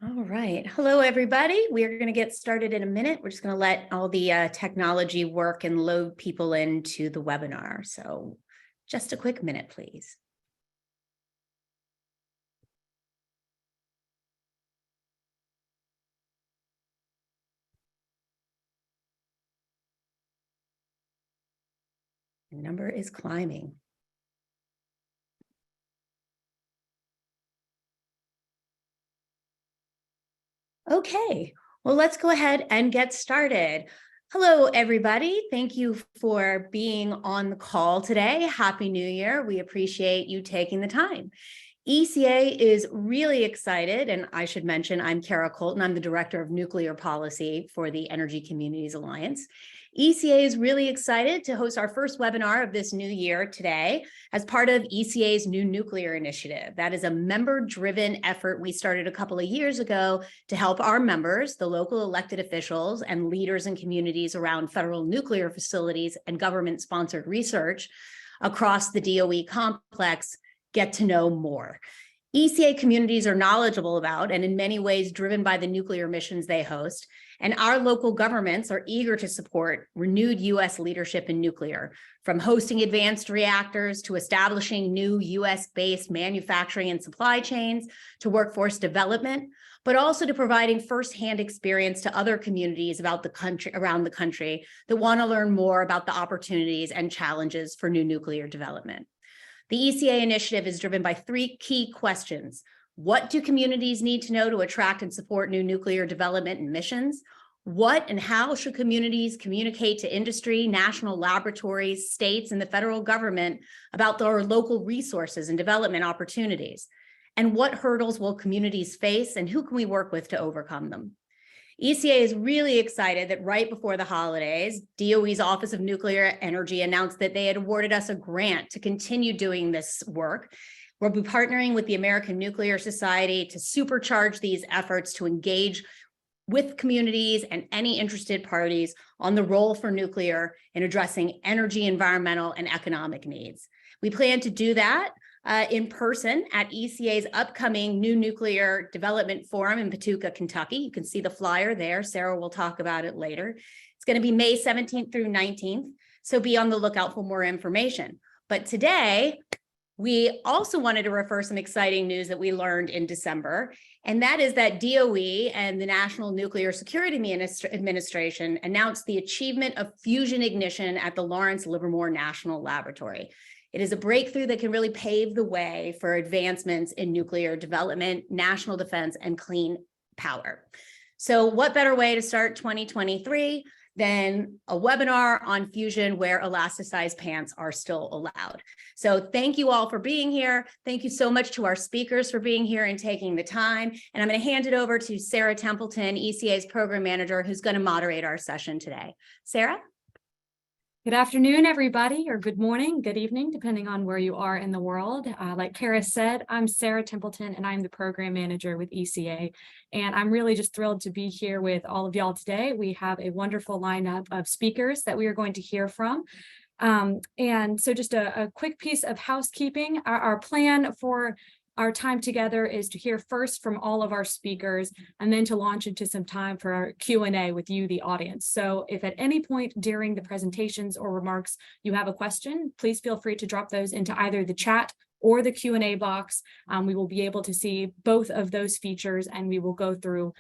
All right. Hello, everybody. We're going to get started in a minute. We're just going to let all the technology work and load people into the webinar. So just a quick minute, please. The number is climbing. Okay, well, let's go ahead and get started. Hello, everybody. Thank you for being on the call today. Happy New Year. We appreciate you taking the time. ECA is really excited, and I should mention I'm Kara Colton. I'm the Director of Nuclear Policy for the Energy Communities Alliance. ECA is really excited to host our first webinar of this new year today as part of ECA's new nuclear initiative. That is a member-driven effort we started a couple of years ago to help our members, the local elected officials and leaders in communities around federal nuclear facilities and government-sponsored research across the DOE complex get to know more. ECA communities are knowledgeable about and in many ways driven by the nuclear missions they host, and our local governments are eager to support renewed U.S. leadership in nuclear, from hosting advanced reactors to establishing new U.S.-based manufacturing and supply chains to workforce development, but also to providing firsthand experience to other communities around the country that want to learn more about the opportunities and challenges for new nuclear development. The ECA initiative is driven by three key questions. What do communities need to know to attract and support new nuclear development and missions? What and how should communities communicate to industry, national laboratories, states, and the federal government about their local resources and development opportunities? And what hurdles will communities face, and who can we work with to overcome them? ECA is really excited that right before the holidays, DOE's Office of Nuclear Energy announced that they had awarded us a grant to continue doing this work. We'll be partnering with the American Nuclear Society to supercharge these efforts to engage with communities and any interested parties on the role for nuclear in addressing energy, environmental, and economic needs. We plan to do that in person at ECA's upcoming New Nuclear Development Forum in Paducah, Kentucky. You can see the flyer there. Sarah will talk about it later. It's going to be May 17th through 19th, so be on the lookout for more information. But today, we also wanted to refer some exciting news that we learned in December, and that is that DOE and the National Nuclear Security Administration announced the achievement of fusion ignition at the Lawrence Livermore National Laboratory. It is a breakthrough that can really pave the way for advancements in nuclear development, national defense, and clean power. So what better way to start 2023 than a webinar on fusion where elasticized pants are still allowed? So thank you all for being here. Thank you so much to our speakers for being here and taking the time. And I'm going to hand it over to Sarah Templeton, ECA's program manager, who's going to moderate our session today. Sarah? Good afternoon, everybody, or good morning, good evening, depending on where you are in the world. Like Kara said, I'm Sarah Templeton, and I'm the program manager with ECA. And I'm really just thrilled to be here with all of y'all today. We have a wonderful lineup of speakers that we are going to hear from. And so just a quick piece of housekeeping. Our plan for our time together is to hear first from all of our speakers and then to launch into some time for our Q&A with you, the audience. So if at any point during the presentations or remarks you have a question, please feel free to drop those into either the chat or the Q&A box. We will be able to see both of those features, and we will go through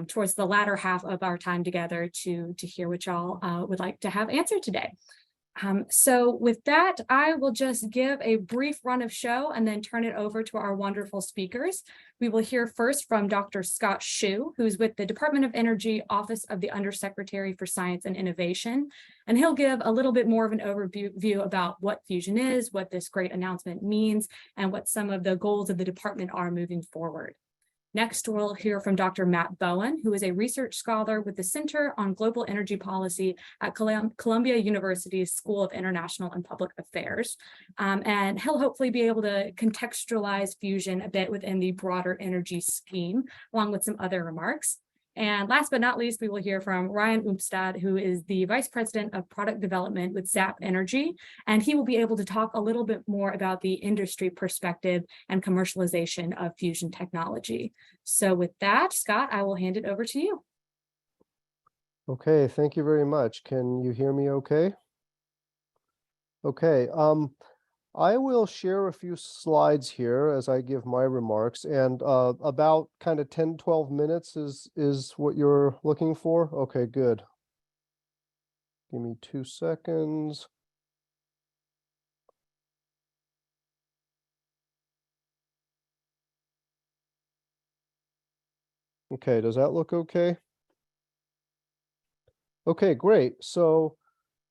towards the latter half of our time together to hear what y'all would like to have answered today. So with that, I will just give a brief run of show and then turn it over to our wonderful speakers. We will hear first from Dr. Scott Hsu, who's with the Department of Energy Office of the Undersecretary for Science and Innovation. And he'll give a little bit more of an overview about what fusion is, what this great announcement means, and what some of the goals of the department are moving forward. Next, we'll hear from Dr. Matt Bowen, who is a research scholar with the Center on Global Energy Policy at Columbia University's School of International and Public Affairs. And he'll hopefully be able to contextualize fusion a bit within the broader energy scheme, along with some other remarks. And last but not least, we will hear from Ryan Umstattd, who is the Vice President of Product Development with Zap Energy. And he will be able to talk a little bit more about the industry perspective and commercialization of fusion technology. So with that, Scott, I will hand it over to you. Okay, thank you very much. Can you hear me okay? Okay, I will share a few slides here as I give my remarks, and about kind of 10-12 minutes is what you're looking for? Okay, good. Give me 2 seconds. Okay, does that look okay? Okay, great. So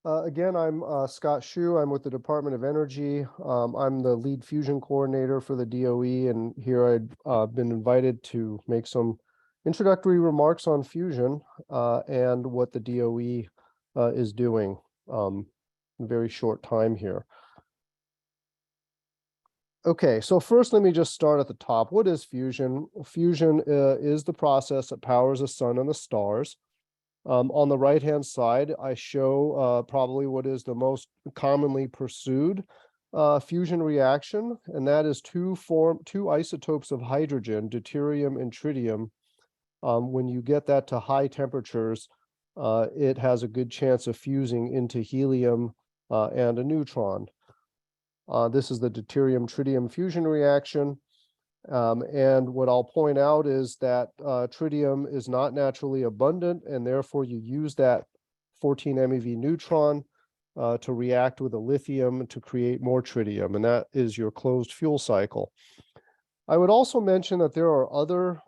again, I'm Scott Shue. I'm with the Department of Energy. I'm the lead fusion coordinator for the DOE, and here I've been invited to make some introductory remarks on fusion and what the DOE is doing in a very short time here. Okay, so first let me just start at the top. What is fusion? Fusion is the process that powers the sun and the stars. On the right-hand side, I show probably what is the most commonly pursued fusion reaction, and that is two isotopes of hydrogen, deuterium and tritium. When you get that to high temperatures, it has a good chance of fusing into helium and a neutron. This is the deuterium-tritium fusion reaction. And what I'll point out is that tritium is not naturally abundant, and therefore you use that 14 MeV neutron to react with a lithium to create more tritium, and that is your closed fuel cycle. I would also mention that there are other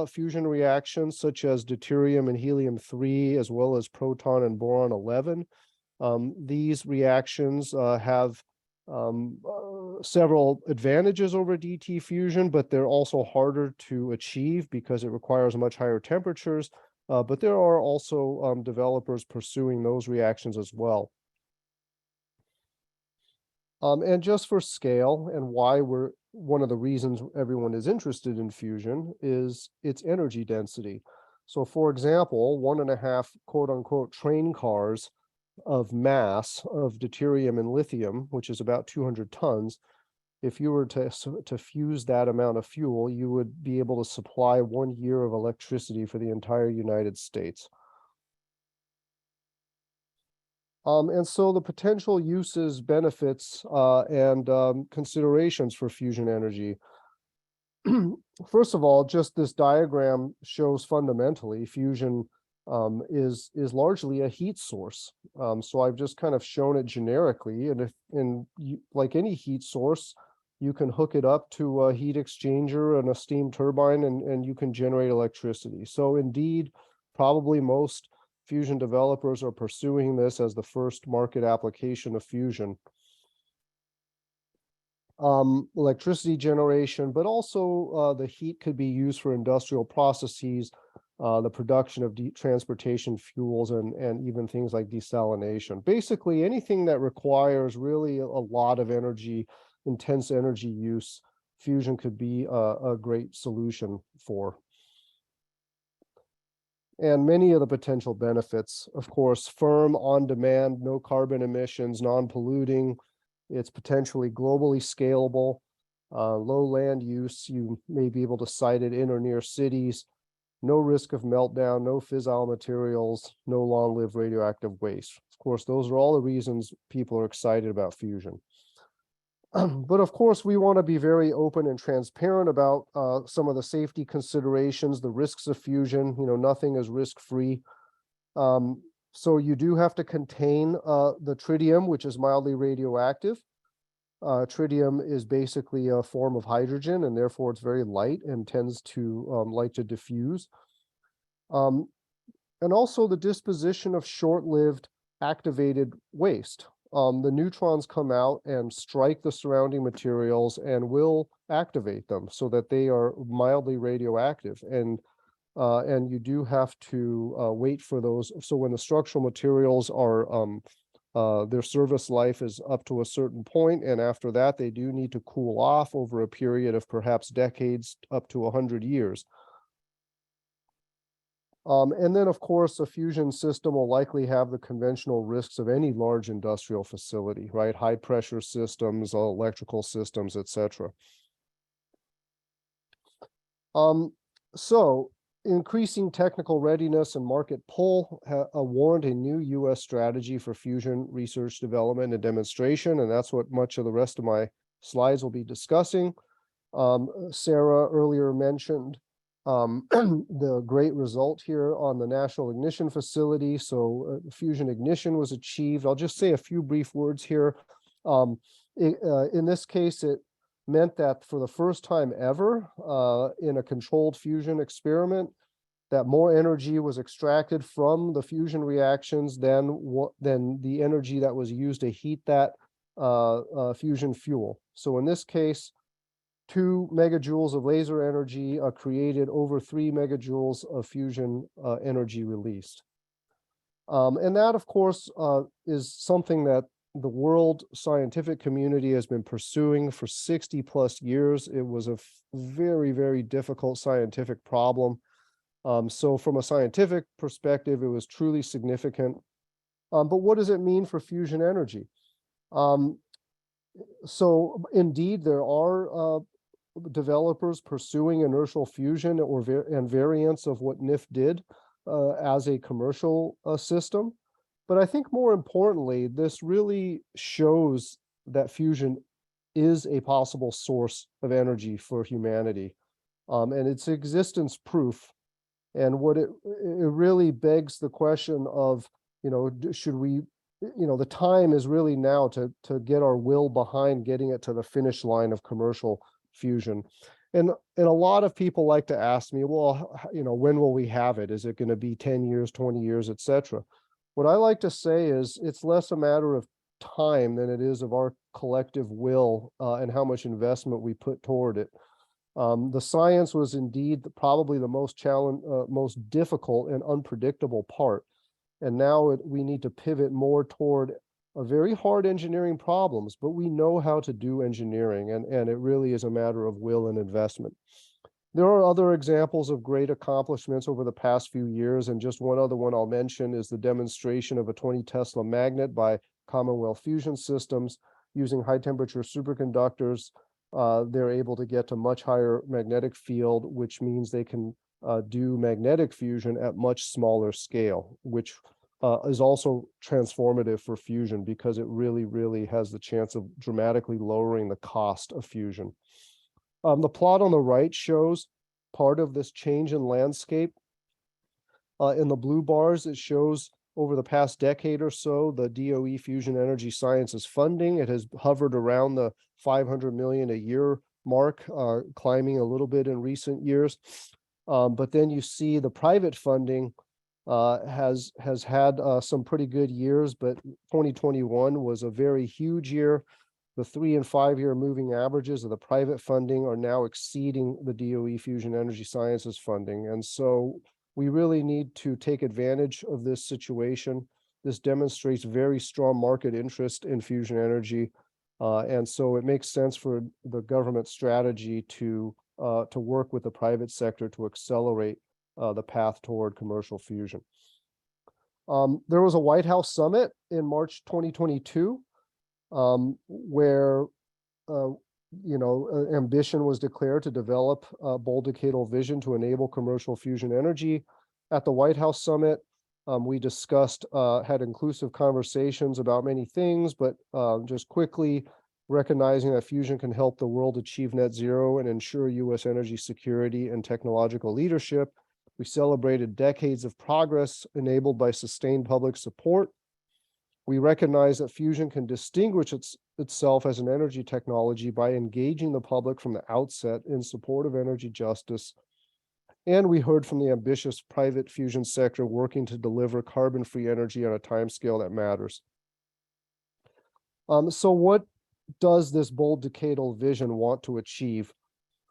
fusion reactions, such as deuterium and helium-3, as well as proton and boron-11. These reactions have several advantages over DT fusion, but they're also harder to achieve because it requires much higher temperatures. But there are also developers pursuing those reactions as well. And just for scale and why one of the reasons everyone is interested in fusion is its energy density. So for example, 1.5 quote unquote train cars of mass of deuterium and lithium, which is about 200 tons, if you were to fuse that amount of fuel, you would be able to supply 1 year of electricity for the entire United States. And so the potential uses, benefits, and considerations for fusion energy. First of all, just this diagram shows fundamentally fusion is largely a heat source. So I've just kind of shown it generically, and like any heat source, you can hook it up to a heat exchanger and a steam turbine, and you can generate electricity. So indeed, probably most fusion developers are pursuing this as the first market application of fusion. Electricity generation, but also the heat could be used for industrial processes, the production of transportation fuels, and even things like desalination. Basically, anything that requires really a lot of energy, intense energy use, fusion could be a great solution for. And many of the potential benefits, of course, firm, on-demand, no carbon emissions, non-polluting. It's potentially globally scalable, low land use. You may be able to site it in or near cities. No risk of meltdown, no fissile materials, no long-lived radioactive waste. Of course, those are all the reasons people are excited about fusion. But of course, we want to be very open and transparent about some of the safety considerations, the risks of fusion. You know, nothing is risk-free. So you do have to contain the tritium, which is mildly radioactive. Tritium is basically a form of hydrogen, and therefore it's very light and tends to like to diffuse. And also the disposition of short-lived activated waste. The neutrons come out and strike the surrounding materials and will activate them so that they are mildly radioactive. And you do have to wait for those. So when the structural materials are, their service life is up to a certain point, and after that, they do need to cool off over a period of perhaps decades, up to 100 years. And then, of course, a fusion system will likely have the conventional risks of any large industrial facility, right? High pressure systems, electrical systems, etc. So increasing technical readiness and market pull warrant a new U.S. strategy for fusion research, development, and demonstration, and that's what much of the rest of my slides will be discussing. Sarah earlier mentioned the great result here on the National Ignition Facility. So fusion ignition was achieved. I'll just say a few brief words here. In this case, it meant that for the first time ever in a controlled fusion experiment, that more energy was extracted from the fusion reactions than the energy that was used to heat that fusion fuel. So in this case, 2 megajoules of laser energy created over 3 megajoules of fusion energy released. And that, of course, is something that the world scientific community has been pursuing for 60 plus years. It was a very, very difficult scientific problem. So from a scientific perspective, it was truly significant. But what does it mean for fusion energy? So indeed, there are developers pursuing inertial fusion and variants of what NIF did as a commercial system. But I think more importantly, this really shows that fusion is a possible source of energy for humanity, and it's existence proof. And what it really begs the question of, should we, the time is really now to get our will behind getting it to the finish line of commercial fusion. And a lot of people like to ask me, well, when will we have it? Is it going to be 10 years, 20 years, etc.? What I like to say is it's less a matter of time than it is of our collective will and how much investment we put toward it. The science was indeed probably the most difficult and unpredictable part. And now we need to pivot more toward a very hard engineering problems, but we know how to do engineering, and it really is a matter of will and investment. There are other examples of great accomplishments over the past few years, and just one other one I'll mention is the demonstration of a 20 Tesla magnet by Commonwealth Fusion Systems using high temperature superconductors. They're able to get to much higher magnetic field, which means they can do magnetic fusion at much smaller scale, which is also transformative for fusion because it really, really has the chance of dramatically lowering the cost of fusion. The plot on the right shows part of this change in landscape. In the blue bars, it shows over the past decade or so, the DOE Fusion Energy Sciences funding. It has hovered around the 500 million a year mark, climbing a little bit in recent years. But then you see the private funding has had some pretty good years, but 2021 was a very huge year. The 3 and 5 year moving averages of the private funding are now exceeding the DOE Fusion Energy Sciences funding. And so we really need to take advantage of this situation. This demonstrates very strong market interest in fusion energy. And so it makes sense for the government strategy to work with the private sector to accelerate the path toward commercial fusion. There was a White House summit in March 2022 where ambition was declared to develop a bold decadal vision to enable commercial fusion energy. At the White House summit, we discussed, had inclusive conversations about many things, but just quickly recognizing that fusion can help the world achieve net zero and ensure U.S. energy security and technological leadership. We celebrated decades of progress enabled by sustained public support. We recognize that fusion can distinguish itself as an energy technology by engaging the public from the outset in support of energy justice. And we heard from the ambitious private fusion sector working to deliver carbon-free energy on a timescale that matters. So what does this bold decadal vision want to achieve?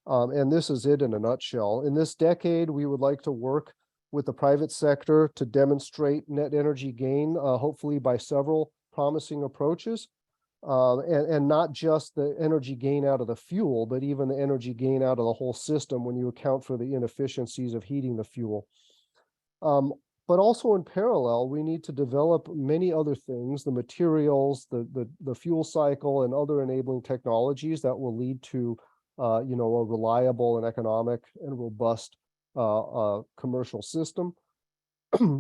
And this is it in a nutshell. In this decade, we would like to work with the private sector to demonstrate net energy gain, hopefully by several promising approaches, and not just the energy gain out of the fuel, but even the energy gain out of the whole system when you account for the inefficiencies of heating the fuel. But also in parallel, we need to develop many other things, the materials, the fuel cycle, and other enabling technologies that will lead to, a reliable and economic and robust commercial system.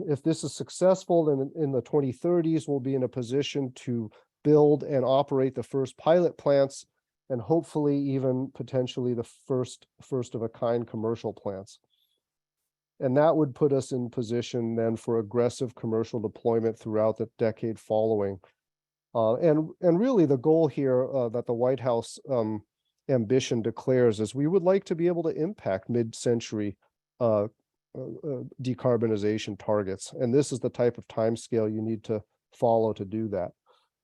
If this is successful, then in the 2030s, we'll be in a position to build and operate the first pilot plants, and hopefully even potentially the first of a kind commercial plants. And that would put us in position then for aggressive commercial deployment throughout the decade following. And really the goal here that the White House ambition declares is we would like to be able to impact mid-century decarbonization targets. And this is the type of timescale you need to follow to do that.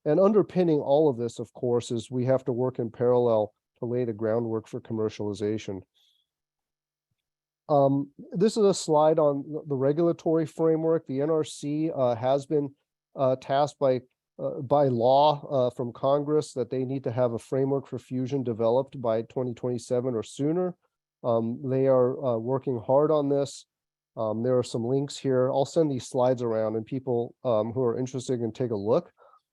And underpinning all of this, of course, is we have to work in parallel to lay the groundwork for commercialization. This is a slide on the regulatory framework. The NRC has been tasked by law from Congress that they need to have a framework for fusion developed by 2027 or sooner. They are working hard on this. There are some links here. I'll send these slides around, and people who are interested can take a look.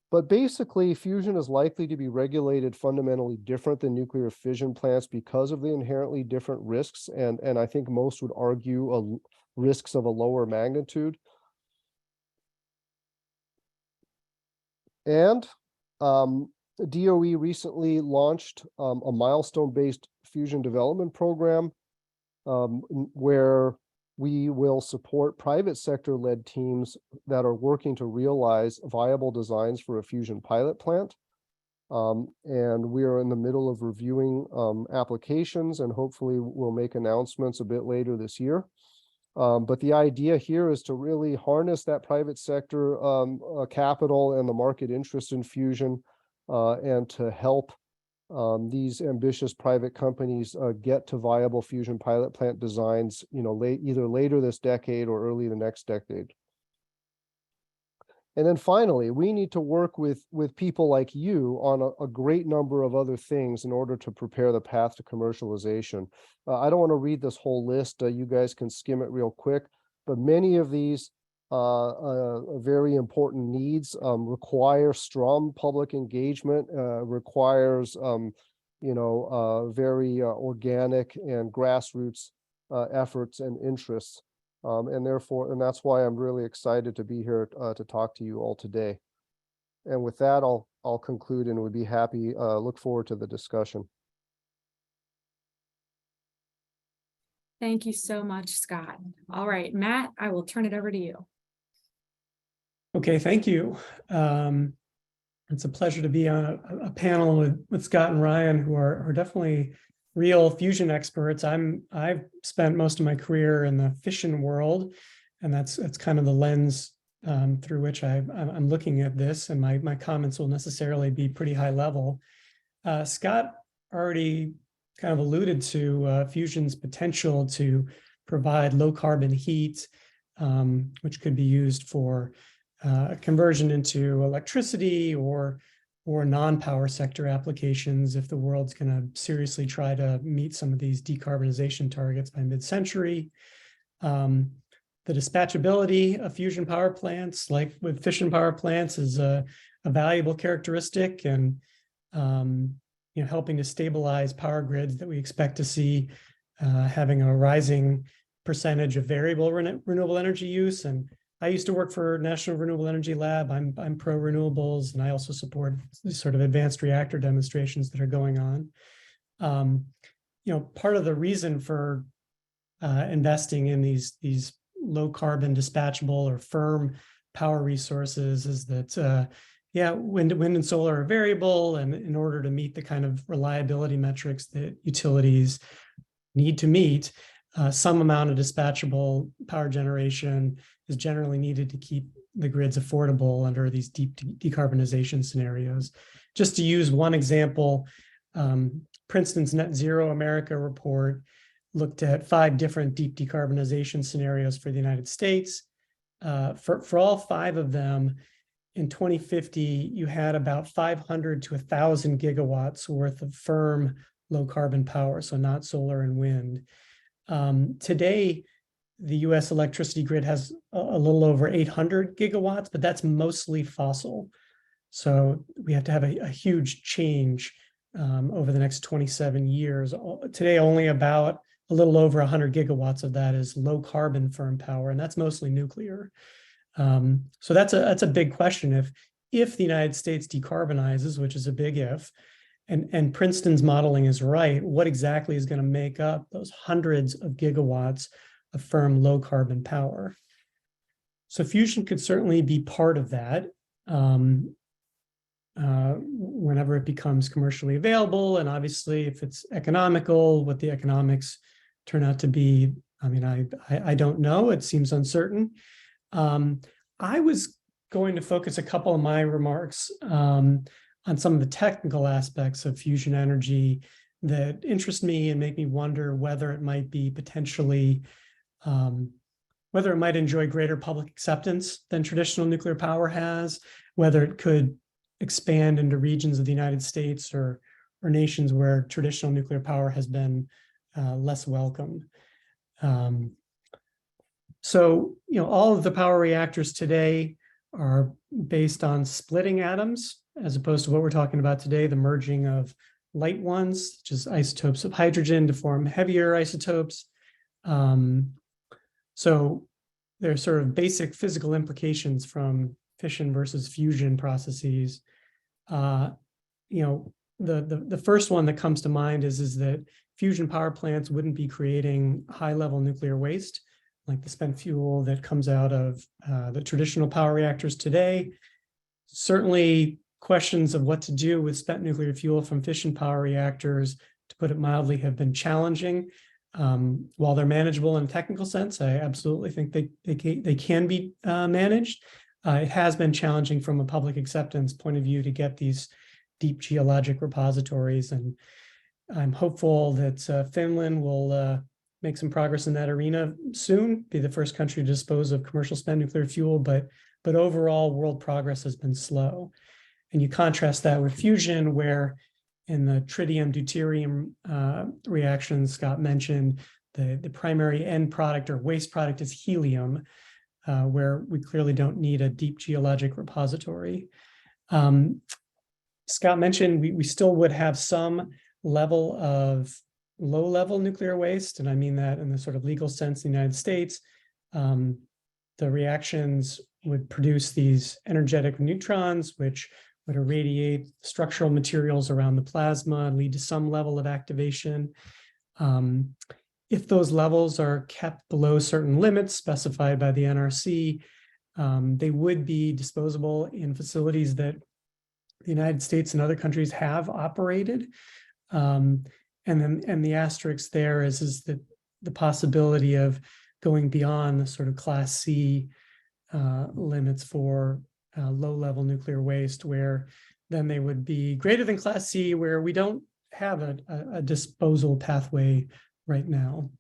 But basically, fusion is likely to be regulated fundamentally different than nuclear fission plants because of the inherently different risks, and I think most would argue risks of a lower magnitude. And DOE recently launched a milestone-based fusion development program where we will support private sector-led teams that are working to realize viable designs for a fusion pilot plant. And we are in the middle of reviewing applications, and hopefully we'll make announcements a bit later this year. But the idea here is to really harness that private sector capital and the market interest in fusion, and to help these ambitious private companies get to viable fusion pilot plant designs, either later this decade or early the next decade. And then finally, we need to work with people like you on a great number of other things in order to prepare the path to commercialization. I don't want to read this whole list. You guys can skim it real quick, but many of these very important needs require strong public engagement, requires very organic and grassroots efforts and interests, and that's why I'm really excited to be here to talk to you all today. And with that, I'll conclude, and would be happy look forward to the discussion. Thank you so much, Scott. All right, Matt, I will turn it over to you. Okay, thank you. It's a pleasure to be on a panel with Scott and Ryan, who are definitely real fusion experts. I've spent most of my career in the fission world, and that's kind of the lens through which I'm looking at this, and my comments will necessarily be pretty high level. Scott already kind of alluded to fusion's potential to provide low carbon heat, which could be used for conversion into electricity or non-power sector applications if the world's going to seriously try to meet some of these decarbonization targets by mid-century. The dispatchability of fusion power plants, like with fission power plants, is a valuable characteristic, and helping to stabilize power grids that we expect to see having a rising percentage of variable renewable energy use. And I used to work for National Renewable Energy Lab. I'm pro renewables, and I also support sort of advanced reactor demonstrations that are going on. Part of the reason for investing in these low carbon dispatchable or firm power resources is that wind and solar are variable, and in order to meet the kind of reliability metrics that utilities need to meet, some amount of dispatchable power generation is generally needed to keep the grids affordable under these deep decarbonization scenarios. Just to use one example, Princeton's Net Zero America report looked at 5 different deep decarbonization scenarios for the United States. For all 5 of them, in 2050, you had about 500 to 1,000 gigawatts worth of firm low carbon power, so not solar and wind. Today, the US electricity grid has a little over 800 gigawatts, but that's mostly fossil. So we have to have a huge change over the next 27 years. Today, only about a little over 100 gigawatts of that is low carbon firm power, and that's mostly nuclear. So that's a big question. If the United States decarbonizes, which is a big if, and Princeton's modeling is right, what exactly is going to make up those hundreds of gigawatts of firm low carbon power? So fusion could certainly be part of that. Whenever it becomes commercially available, and obviously if it's economical, what the economics turn out to be, I mean, I don't know, it seems uncertain. I was going to focus a couple of my remarks on some of the technical aspects of fusion energy that interest me and make me wonder whether it might be potentially, whether it might enjoy greater public acceptance than traditional nuclear power has, whether it could expand into regions of the United States or nations where traditional nuclear power has been less welcomed. So, all of the power reactors today are based on splitting atoms, as opposed to what we're talking about today, the merging of light ones, which is isotopes of hydrogen, to form heavier isotopes. So there's sort of basic physical implications from fission versus fusion processes. The first one that comes to mind is that fusion power plants wouldn't be creating high-level nuclear waste, like the spent fuel that comes out of the traditional power reactors today. Certainly, questions of what to do with spent nuclear fuel from fission power reactors, to put it mildly, have been challenging. While they're manageable in a technical sense, I absolutely think they can be managed. It has been challenging from a public acceptance point of view to get these deep geologic repositories, and I'm hopeful that Finland will make some progress in that arena soon, be the first country to dispose of commercial spent nuclear fuel, but overall world progress has been slow. And you contrast that with fusion, where in the tritium-deuterium reactions Scott mentioned, the primary end product or waste product is helium, where we clearly don't need a deep geologic repository. Scott mentioned we still would have some level of low-level nuclear waste, and I mean that in the sort of legal sense in the United States. The reactions would produce these energetic neutrons, which would irradiate structural materials around the plasma and lead to some level of activation. If those levels are kept below certain limits specified by the NRC, they would be disposable in facilities that the United States and other countries have operated. And the asterisk there is that the possibility of going beyond the sort of Class C limits for low-level nuclear waste, where then they would be greater than Class C, where we don't have a disposal pathway right now.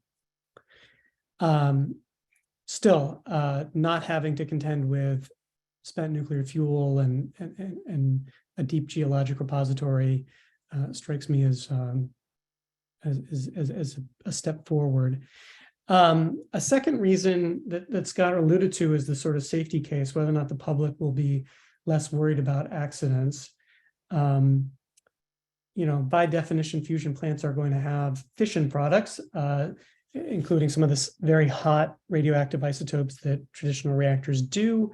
Still, not having to contend with spent nuclear fuel and a deep geologic repository strikes me as a step forward. A second reason that Scott alluded to is the sort of safety case, whether or not the public will be less worried about accidents. By definition, fusion plants are going to have fission products, including some of the very hot radioactive isotopes that traditional reactors do,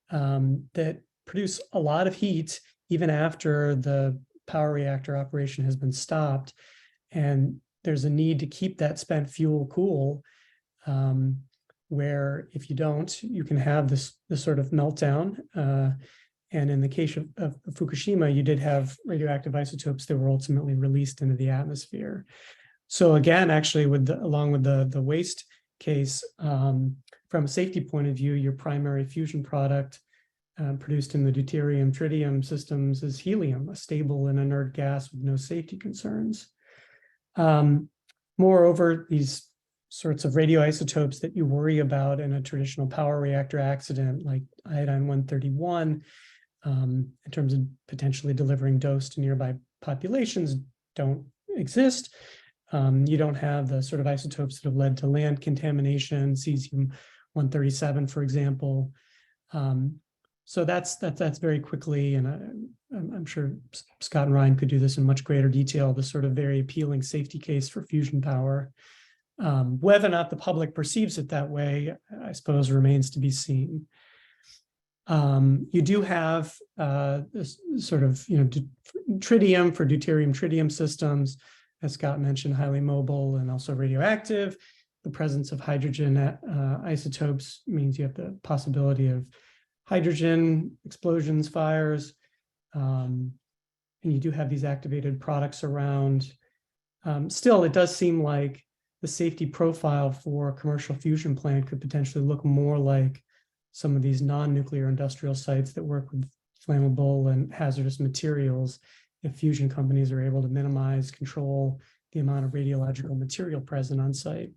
that produce a lot of heat even after the power reactor operation has been stopped. And there's a need to keep that spent fuel cool, where if you don't, you can have this sort of meltdown. And in the case of Fukushima, you did have radioactive isotopes that were ultimately released into the atmosphere. So again, actually, along with the waste case, from a safety point of view, your primary fusion product produced in the deuterium-tritium systems is helium, a stable and inert gas with no safety concerns. Moreover, these sorts of radioisotopes that you worry about in a traditional power reactor accident, like iodine-131, in terms of potentially delivering dose to nearby populations, don't exist. You don't have the sort of isotopes that have led to land contamination, cesium-137, for example. So that's very quickly, and I'm sure Scott and Ryan could do this in much greater detail, the sort of very appealing safety case for fusion power. Whether or not the public perceives it that way, I suppose, remains to be seen. You do have this sort of, tritium for deuterium-tritium systems, as Scott mentioned, highly mobile and also radioactive. The presence of hydrogen isotopes means you have the possibility of hydrogen explosions, fires, and you do have these activated products around. Still, it does seem like the safety profile for a commercial fusion plant could potentially look more like some of these non-nuclear industrial sites that work with flammable and hazardous materials, if fusion companies are able to minimize, control the amount of radiological material present on site.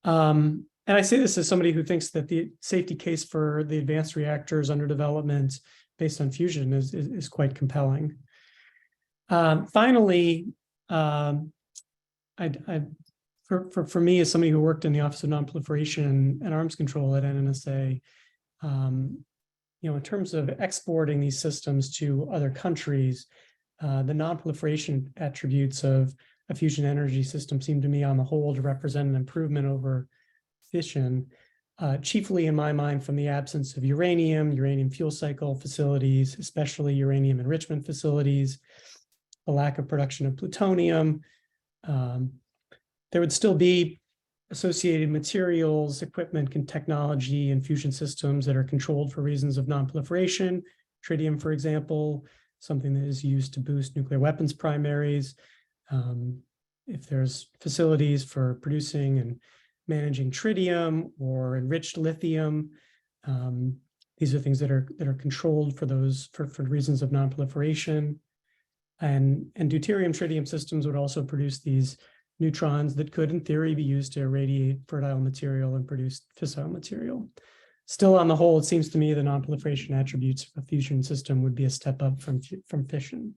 And I say this as somebody who thinks that the safety case for the advanced reactors under development based on fusion is quite compelling. Finally, for me, as somebody who worked in the Office of Nonproliferation and Arms Control at NNSA, in terms of exporting these systems to other countries, the nonproliferation attributes of a fusion energy system seem to me on the whole to represent an improvement over fission, chiefly in my mind from the absence of uranium fuel cycle facilities, especially uranium enrichment facilities, the lack of production of plutonium. There would still be associated materials, equipment, and technology in fusion systems that are controlled for reasons of nonproliferation. Tritium, for example, something that is used to boost nuclear weapons primaries. If there's facilities for producing and managing tritium or enriched lithium, these are things that are controlled for reasons of nonproliferation. And deuterium tritium systems would also produce these neutrons that could, in theory, be used to irradiate fertile material and produce fissile material. Still, on the whole, it seems to me the nonproliferation attributes of a fusion system would be a step up from fission.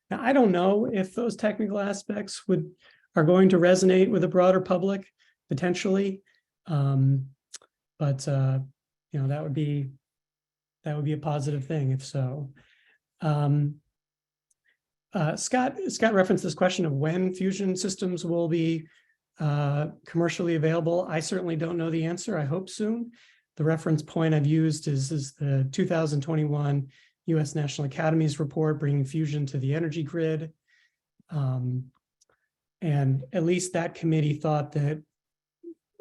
Now, I don't know if those technical aspects are going to resonate with the broader public, potentially, but that would be a positive thing if so. Scott referenced this question of when fusion systems will be commercially available. I certainly don't know the answer. I hope soon. The reference point I've used is the 2021 U.S. National Academy's report, Bringing Fusion to the Energy Grid. And at least that committee thought that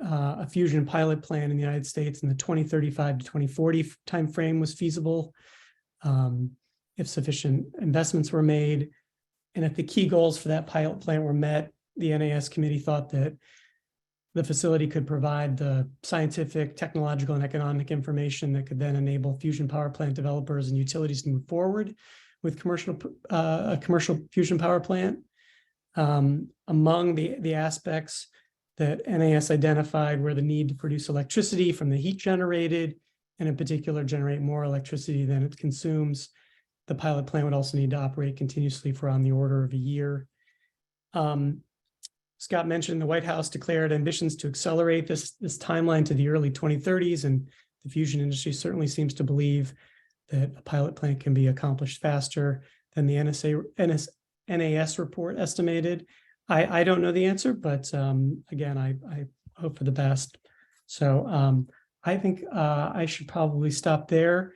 a fusion pilot plan in the United States in the 2035 to 2040 timeframe was feasible if sufficient investments were made. And if the key goals for that pilot plant were met, the NAS committee thought that the facility could provide the scientific, technological, and economic information that could then enable fusion power plant developers and utilities to move forward with a commercial fusion power plant. Among the aspects that NAS identified were the need to produce electricity from the heat generated, and in particular generate more electricity than it consumes. The pilot plant would also need to operate continuously for on the order of a year. Scott mentioned the White House declared ambitions to accelerate this timeline to the early 2030s, and the fusion industry certainly seems to believe that a pilot plant can be accomplished faster than the NAS report estimated. I don't know the answer, but again, I hope for the best. So I think I should probably stop there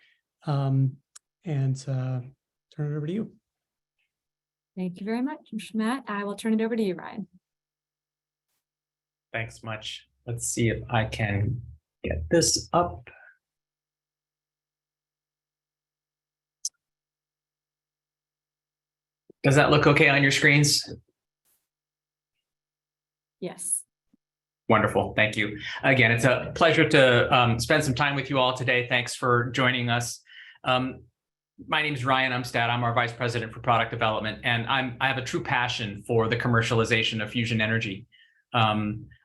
and turn it over to you. Thank you very much, Matt. I will turn it over to you, Ryan. Thanks much. Let's see if I can get this up. Does that look okay on your screens? Yes. Wonderful. Thank you. Again, it's a pleasure to spend some time with you all today. Thanks for joining us. My name is Ryan Umstattd. I'm our Vice President for Product Development, and I have a true passion for the commercialization of fusion energy.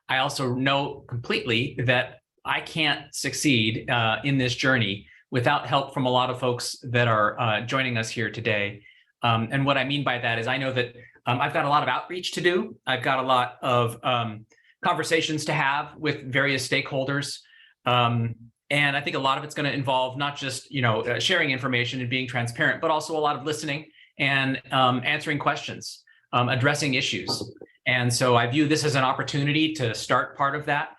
I also know completely that I can't succeed in this journey without help from a lot of folks that are joining us here today. And what I mean by that is I know that I've got a lot of outreach to do. I've got a lot of conversations to have with various stakeholders. And I think a lot of it's going to involve not just, sharing information and being transparent, but also a lot of listening and answering questions, addressing issues. And so I view this as an opportunity to start part of that.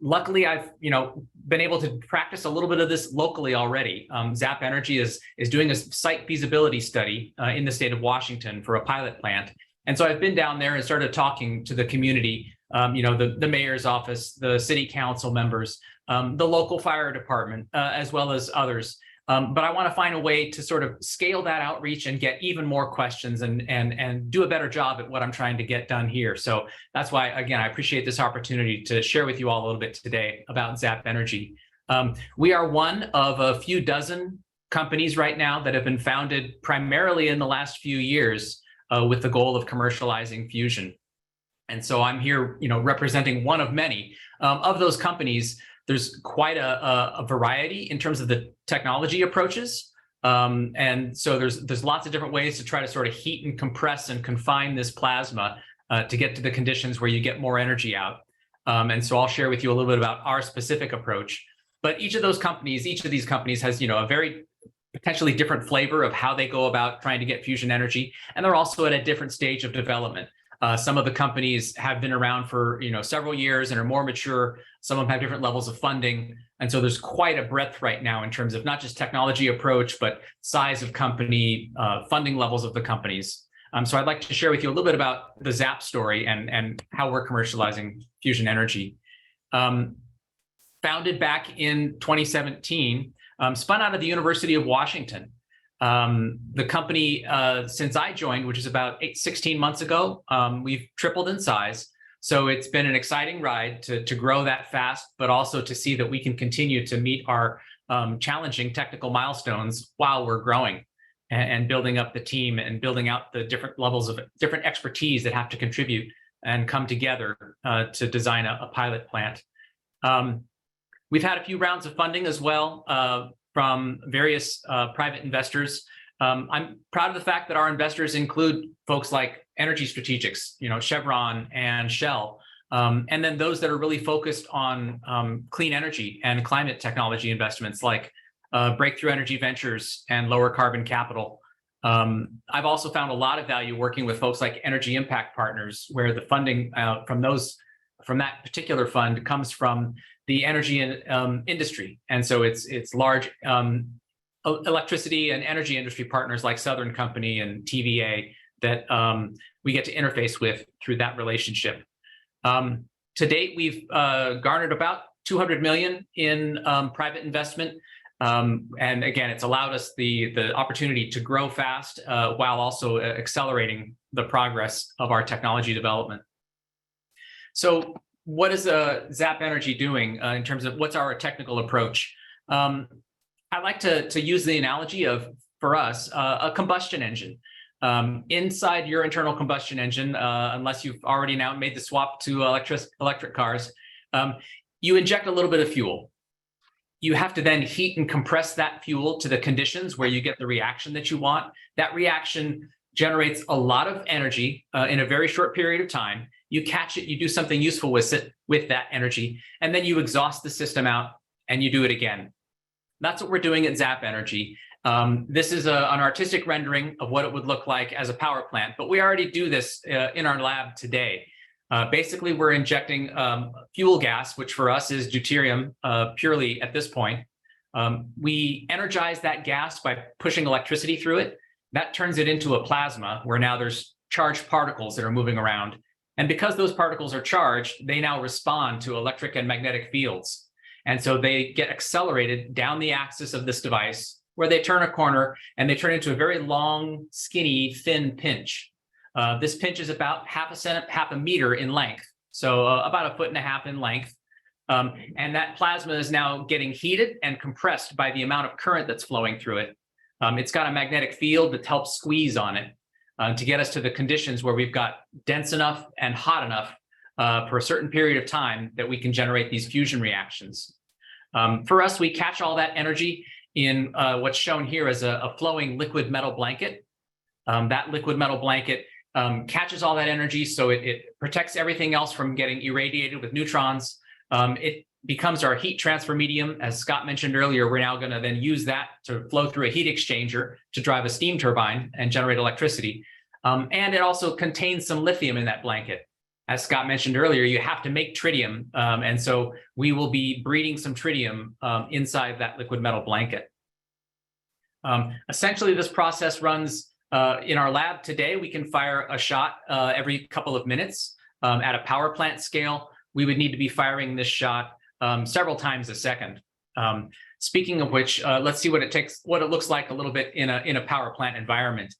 Luckily, I've been able to practice a little bit of this locally already. Zap Energy is doing a site feasibility study in the state of Washington for a pilot plant. And so I've been down there and started talking to the community, the mayor's office, the city council members, the local fire department, as well as others. But I want to find a way to sort of scale that outreach and get even more questions and do a better job at what I'm trying to get done here. So that's why, again, I appreciate this opportunity to share with you all a little bit today about Zap Energy. We are one of a few dozen companies right now that have been founded primarily in the last few years with the goal of commercializing fusion. And so I'm here, representing one of many. Of those companies, there's quite a variety in terms of the technology approaches. And so there's lots of different ways to try to sort of heat and compress and confine this plasma to get to the conditions where you get more energy out. And so I'll share with you a little bit about our specific approach. But each of these companies has, a very potentially different flavor of how they go about trying to get fusion energy. And they're also at a different stage of development. Some of the companies have been around for several years and are more mature. Some of them have different levels of funding. And so there's quite a breadth right now in terms of not just technology approach, but size of company, funding levels of the companies. So I'd like to share with you a little bit about the Zap story and how we're commercializing fusion energy. Founded back in 2017, spun out of the University of Washington. The company, since I joined, which is about 16 months ago, we've tripled in size. So it's been an exciting ride to grow that fast, but also to see that we can continue to meet our challenging technical milestones while we're growing and building up the team and building out the different levels of different expertise that have to contribute and come together to design a pilot plant. We've had a few rounds of funding as well from various private investors. I'm proud of the fact that our investors include folks like energy strategics, Chevron and Shell, and then those that are really focused on clean energy and climate technology investments like Breakthrough Energy Ventures and Lower Carbon Capital. I've also found a lot of value working with folks like Energy Impact Partners, where the funding from that particular fund comes from the energy industry. And so it's large electricity and energy industry partners like Southern Company and TVA that we get to interface with through that relationship. To date, we've garnered about 200 million in private investment. And again, it's allowed us the opportunity to grow fast while also accelerating the progress of our technology development. So what is Zap Energy doing in terms of what's our technical approach? I like to use the analogy of, for us, a combustion engine. Inside your internal combustion engine, unless you've already now made the swap to electric cars, you inject a little bit of fuel. You have to then heat and compress that fuel to the conditions where you get the reaction that you want. That reaction generates a lot of energy in a very short period of time. You catch it, you do something useful with that energy, and then you exhaust the system out and you do it again. That's what we're doing at Zap Energy. This is an artistic rendering of what it would look like as a power plant, but we already do this in our lab today. Basically, we're injecting fuel gas, which for us is deuterium purely at this point. We energize that gas by pushing electricity through it. That turns it into a plasma where now there's charged particles that are moving around. And because those particles are charged, they now respond to electric and magnetic fields. And so they get accelerated down the axis of this device where they turn a corner and they turn into a very long, skinny, thin pinch. This pinch is about half a meter in length. So about 1.5 feet in length. And that plasma is now getting heated and compressed by the amount of current that's flowing through it. It's got a magnetic field that helps squeeze on it to get us to the conditions where we've got dense enough and hot enough for a certain period of time that we can generate these fusion reactions. For us, we catch all that energy in what's shown here as a flowing liquid metal blanket. That liquid metal blanket catches all that energy, so it protects everything else from getting irradiated with neutrons. It becomes our heat transfer medium. As Scott mentioned earlier, we're now going to then use that to flow through a heat exchanger to drive a steam turbine and generate electricity. And it also contains some lithium in that blanket. As Scott mentioned earlier, you have to make tritium. And so we will be breeding some tritium inside that liquid metal blanket. Essentially, this process runs in our lab today. We can fire a shot every couple of minutes. At a power plant scale, we would need to be firing this shot several times a second. Speaking of which, let's see what it looks like a little bit in a power plant environment.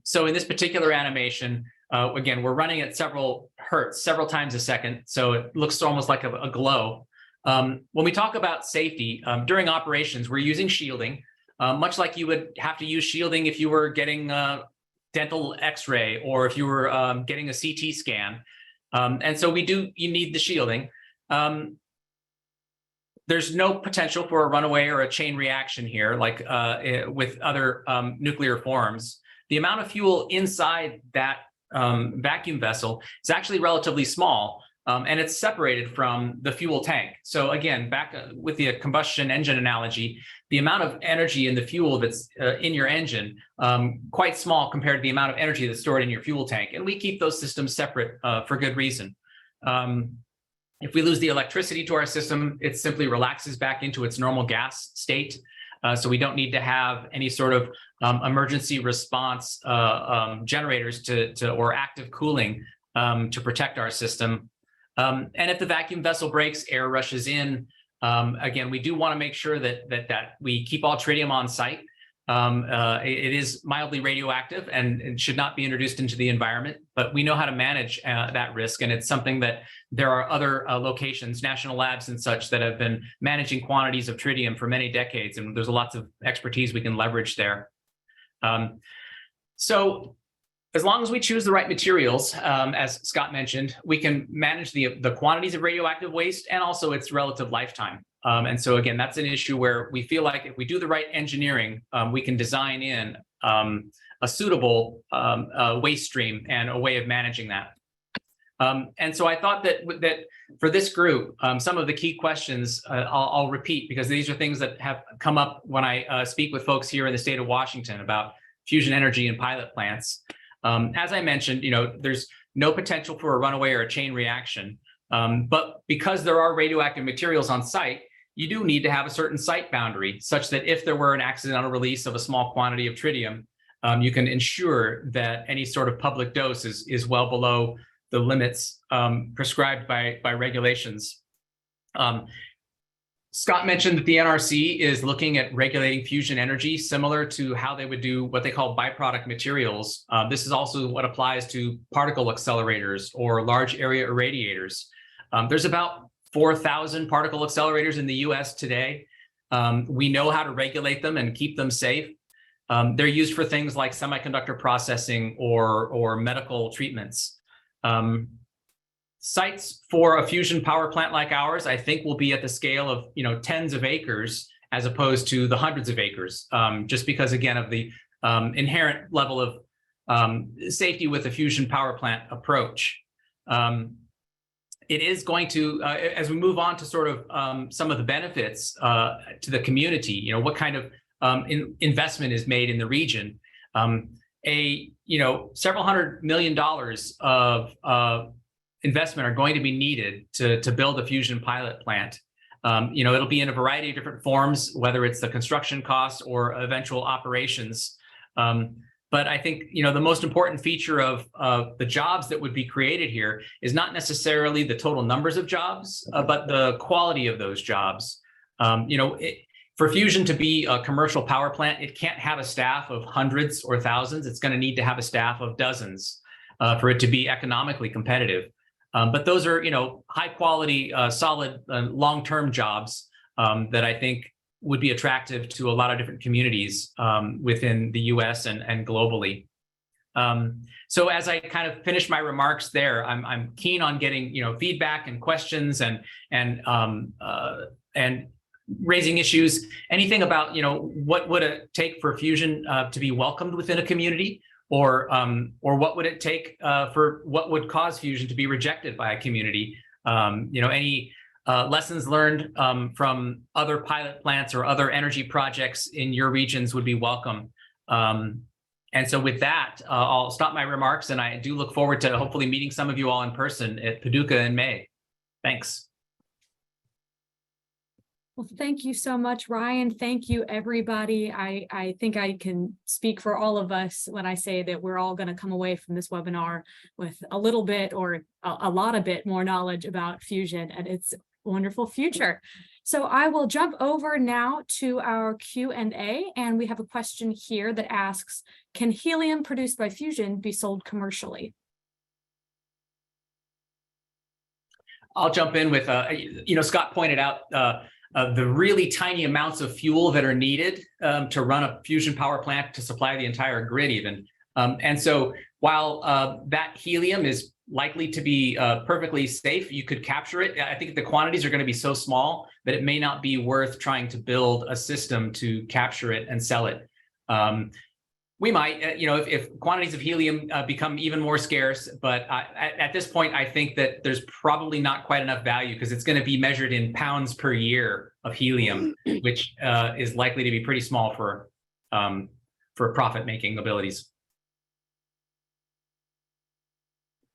So in this particular animation, again, we're running at several hertz, several times a second. So it looks almost like a glow. When we talk about safety, during operations, we're using shielding, much like you would have to use shielding if you were getting dental x-ray or if you were getting a CT scan. And so you need the shielding. There's no potential for a runaway or a chain reaction here, like with other nuclear forms. The amount of fuel inside that vacuum vessel is actually relatively small, and it's separated from the fuel tank. So again, back with the combustion engine analogy, the amount of energy in the fuel that's in your engine, quite small compared to the amount of energy that's stored in your fuel tank. And we keep those systems separate for good reason. If we lose the electricity to our system, it simply relaxes back into its normal gas state. So we don't need to have any sort of emergency response generators or active cooling to protect our system. And if the vacuum vessel breaks, air rushes in. Again, we do want to make sure that we keep all tritium on site. It is mildly radioactive and it should not be introduced into the environment, but we know how to manage that risk. And it's something that there are other locations, national labs and such, that have been managing quantities of tritium for many decades. And there's lots of expertise we can leverage there. So as long as we choose the right materials, as Scott mentioned, we can manage the quantities of radioactive waste and also its relative lifetime. And so again, that's an issue where we feel like if we do the right engineering, we can design in a suitable waste stream and a way of managing that. And so I thought that for this group, some of the key questions I'll repeat, because these are things that have come up when I speak with folks here in the state of Washington about fusion energy and pilot plants. As I mentioned, there's no potential for a runaway or a chain reaction. But because there are radioactive materials on site, you do need to have a certain site boundary such that if there were an accidental release of a small quantity of tritium, you can ensure that any sort of public dose is well below the limits prescribed by regulations. Scott mentioned that the NRC is looking at regulating fusion energy similar to how they would do what they call byproduct materials. This is also what applies to particle accelerators or large area irradiators. There's about 4,000 particle accelerators in the US today. We know how to regulate them and keep them safe. They're used for things like semiconductor processing or medical treatments. Sites for a fusion power plant like ours, I think, will be at the scale of tens of acres as opposed to the hundreds of acres, just because, again, of the inherent level of safety with the fusion power plant approach. It is going to, as we move on to sort of some of the benefits to the community, what kind of investment is made in the region. Several $100 million of investment are going to be needed to build a fusion pilot plant. It'll be in a variety of different forms, whether it's the construction costs or eventual operations. But I think, the most important feature of the jobs that would be created here is not necessarily the total numbers of jobs, but the quality of those jobs. For fusion to be a commercial power plant, it can't have a staff of hundreds or thousands. It's going to need to have a staff of dozens for it to be economically competitive. But those are, high quality, solid, long-term jobs that I think would be attractive to a lot of different communities within the US and globally. So as I kind of finish my remarks there, I'm keen on getting, feedback and questions and raising issues, anything about, what would it take for fusion to be welcomed within a community? or what would it take for what would cause fusion to be rejected by a community? Any lessons learned from other pilot plants or other energy projects in your regions would be welcome. And so with that, I'll stop my remarks, and I do look forward to hopefully meeting some of you all in person at Paducah in May. Thanks. Well, thank you so much, Ryan. Thank you, everybody. I think I can speak for all of us when I say that we're all going to come away from this webinar with a little bit or a lot of bit more knowledge about fusion and its wonderful future. So I will jump over now to our Q&A, and we have a question here that asks, can helium produced by fusion be sold commercially? I'll jump in with, Scott pointed out the really tiny amounts of fuel that are needed to run a fusion power plant to supply the entire grid even. And so while that helium is likely to be perfectly safe, you could capture it. I think the quantities are going to be so small that it may not be worth trying to build a system to capture it and sell it. We might, if quantities of helium become even more scarce, but at this point, I think that there's probably not quite enough value because it's going to be measured in pounds per year of helium, which is likely to be pretty small for profit-making abilities.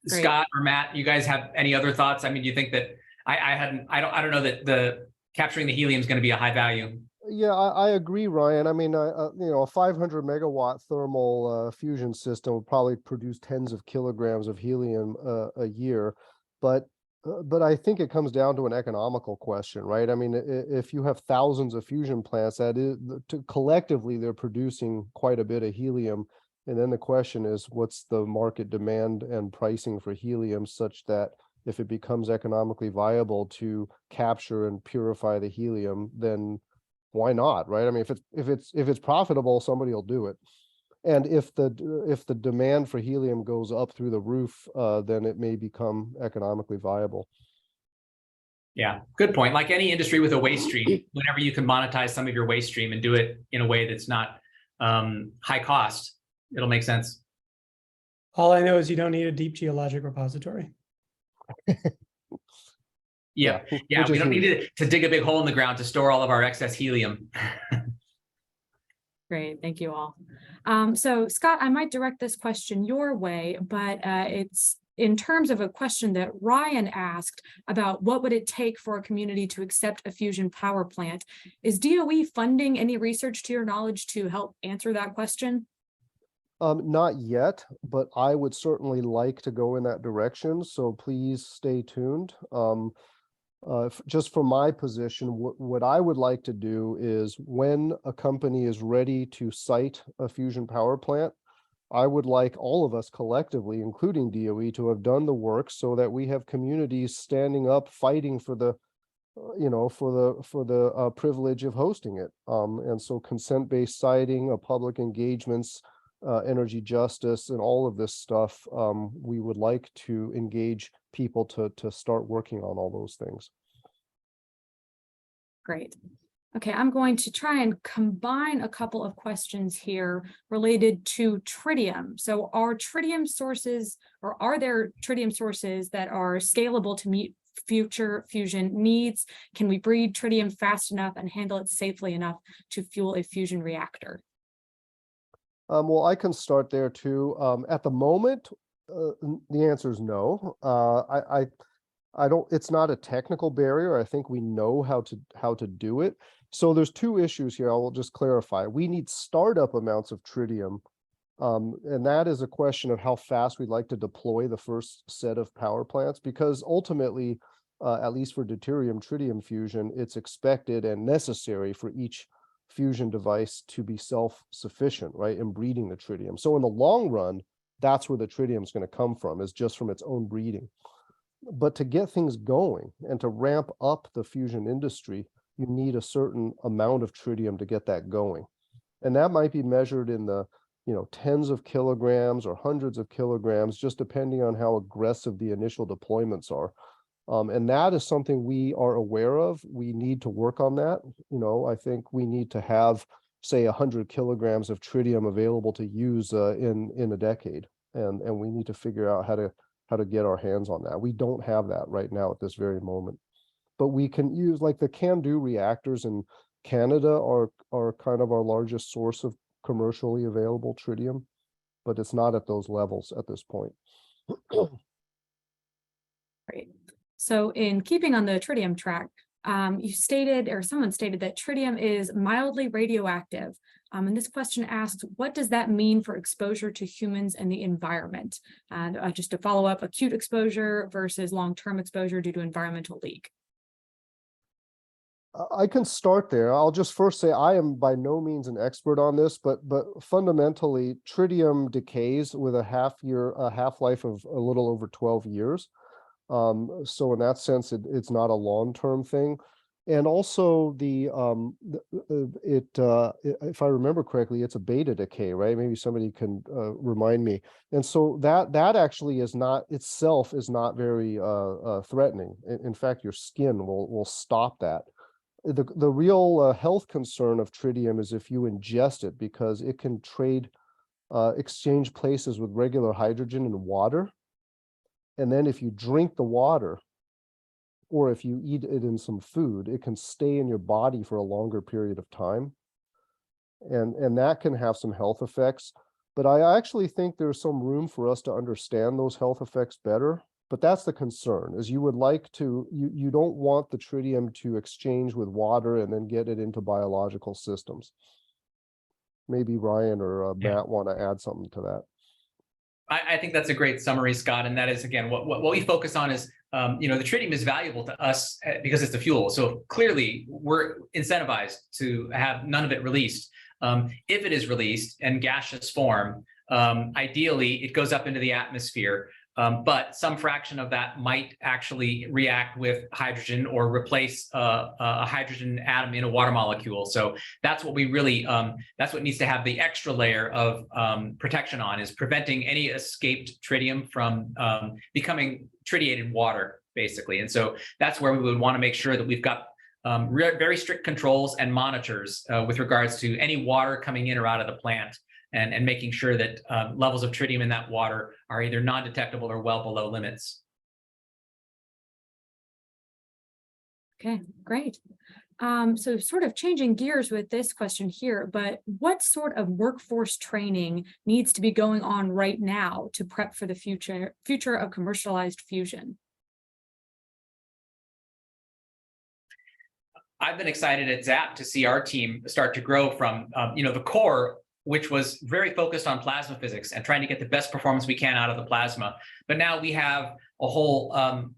Great. Scott or Matt, you guys have any other thoughts? I mean, do you think that I don't know that the capturing the helium is going to be a high value? Yeah, I agree, Ryan. I mean, a 500 megawatt thermal fusion system would probably produce tens of kilograms of helium a year, but I think it comes down to an economical question, right? I mean, if you have thousands of fusion plants, that is collectively they're producing quite a bit of helium, and then the question is, what's the market demand and pricing for helium, such that if it becomes economically viable to capture and purify the helium, then why not, right? I mean, if it's profitable, somebody will do it. And if the demand for helium goes up through the roof, then it may become economically viable. Yeah, good point. Like any industry with a waste stream, whenever you can monetize some of your waste stream and do it in a way that's not high cost, it'll make sense. All I know is you don't need a deep geologic repository. Yeah, we don't need to dig a big hole in the ground to store all of our excess helium. Great, thank you all. So Scott, I might direct this question your way, but it's in terms of a question that Ryan asked about what would it take for a community to accept a fusion power plant. Is DOE funding any research to your knowledge to help answer that question? Not yet, but I would certainly like to go in that direction. So please stay tuned. Just from my position, what I would like to do is when a company is ready to site a fusion power plant, I would like all of us collectively, including DOE, to have done the work so that we have communities standing up, fighting for the, for the privilege of hosting it. And so consent-based siting, public engagements, energy justice, and all of this stuff, we would like to engage people to start working on all those things. Great. Okay, I'm going to try and combine a couple of questions here related to tritium. So are tritium sources, or are there tritium sources that are scalable to meet future fusion needs? Can we breed tritium fast enough and handle it safely enough to fuel a fusion reactor? Well, I can start there too. At the moment, the answer is no. I don't, it's not a technical barrier. I think we know how to do it. So there's two issues here. I will just clarify. We need startup amounts of tritium. And that is a question of how fast we'd like to deploy the first set of power plants, because ultimately, at least for deuterium tritium fusion, it's expected and necessary for each fusion device to be self-sufficient, right, in breeding the tritium. So in the long run, that's where the tritium is going to come from, is just from its own breeding. But to get things going and to ramp up the fusion industry, you need a certain amount of tritium to get that going. And that might be measured in the, tens of kilograms or hundreds of kilograms, just depending on how aggressive the initial deployments are. And that is something we are aware of. We need to work on that. I think we need to have say 100 kilograms of tritium available to use in a decade, and we need to figure out how to get our hands on that. We don't have that right now at this very moment, but we can use, like, the CANDU reactors in Canada are kind of our largest source of commercially available tritium, but it's not at those levels at this point. Great. So in keeping on the tritium track, you stated, or someone stated, that tritium is mildly radioactive. And this question asks, what does that mean for exposure to humans and the environment? And just to follow up, acute exposure versus long-term exposure due to environmental leak. I can start there. I'll just first say I am by no means an expert on this, but fundamentally, tritium decays with a half-life of a little over 12 years. So in that sense, it's not a long-term thing. And also if I remember correctly, it's a beta decay, right? Maybe somebody can remind me. And so that actually is not itself is not very threatening. In fact, your skin will stop that. The real health concern of tritium is if you ingest it, because it can exchange places with regular hydrogen and water. And then if you drink the water, or if you eat it in some food, it can stay in your body for a longer period of time. And that can have some health effects. But I actually think there's some room for us to understand those health effects better. But that's the concern, is you would like to, you don't want the tritium to exchange with water and then get it into biological systems. Maybe Ryan or Matt want to add something to that. I think that's a great summary, Scott. And that is, again, what we focus on is, the tritium is valuable to us because it's a fuel. So clearly we're incentivized to have none of it released. If it is released in gaseous form, ideally it goes up into the atmosphere. But some fraction of that might actually react with hydrogen or replace a hydrogen atom in a water molecule. So that's what we really, that's what needs to have the extra layer of protection on, is preventing any escaped tritium from becoming tritiated water, basically. And so that's where we would want to make sure that we've got very strict controls and monitors with regards to any water coming in or out of the plant. And making sure that levels of tritium in that water are either non-detectable or well below limits. Okay, great. So sort of changing gears with this question here, but what sort of workforce training needs to be going on right now to prep for the future of commercialized fusion? I've been excited at ZAP to see our team start to grow from, the core, which was very focused on plasma physics and trying to get the best performance we can out of the plasma. But now we have a whole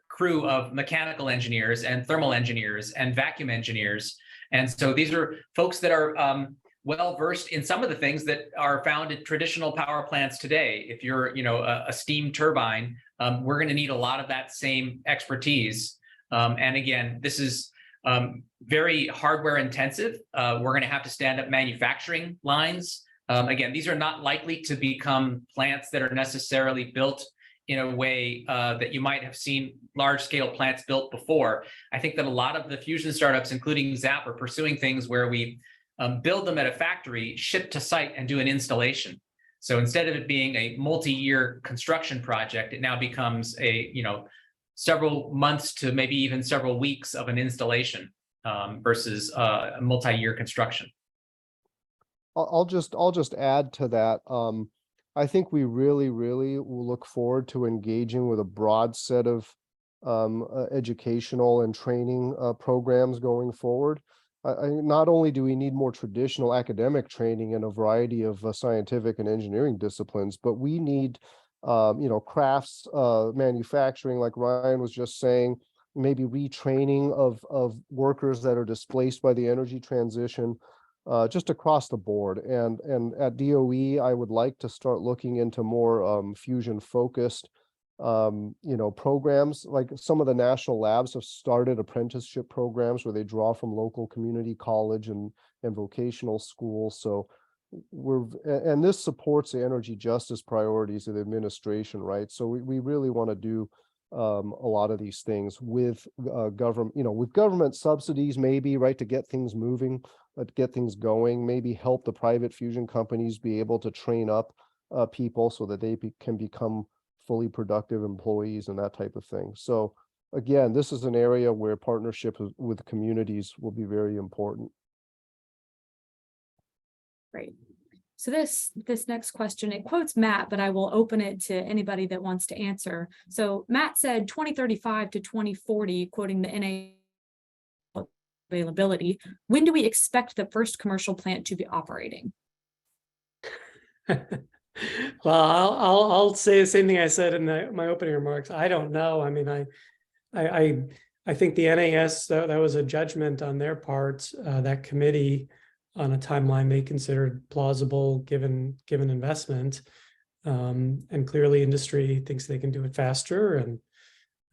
crew of mechanical engineers and thermal engineers and vacuum engineers. And so these are folks that are well versed in some of the things that are found in traditional power plants today. If you're, a steam turbine, we're going to need a lot of that same expertise. And again, this is very hardware intensive. We're going to have to stand up manufacturing lines. Again, these are not likely to become plants that are necessarily built in a way that you might have seen large scale plants built before. I think that a lot of the fusion startups, including ZAP, are pursuing things where we build them at a factory, ship to site, and do an installation. So instead of it being a multi-year construction project, it now becomes a, several months to maybe even several weeks of an installation versus a multi-year construction. I'll just add to that. I think we really will look forward to engaging with a broad set of educational and training programs going forward. Not only do we need more traditional academic training in a variety of scientific and engineering disciplines, but we need crafts, manufacturing, like Ryan was just saying, maybe retraining of workers that are displaced by the energy transition, just across the board. And at DOE, I would like to start looking into more fusion focused, programs. Like some of the national labs have started apprenticeship programs where they draw from local community college and vocational schools. So and this supports the energy justice priorities of the administration, right? So we really want to do a lot of these things with government, with government subsidies, maybe, right, to get things moving, to get things going, maybe help the private fusion companies be able to train up people so that they can become fully productive employees and that type of thing. So again, this is an area where partnership with communities will be very important. Great. So this next question, it quotes Matt, but I will open it to anybody that wants to answer. So Matt said 2035 to 2040, quoting the NA availability. When do we expect the first commercial plant to be operating? Well, I'll say the same thing I said in my opening remarks. I don't know. I mean, I think the NAS, that was a judgment on their part, that committee, on a timeline they considered plausible given investment, and clearly industry thinks they can do it faster. And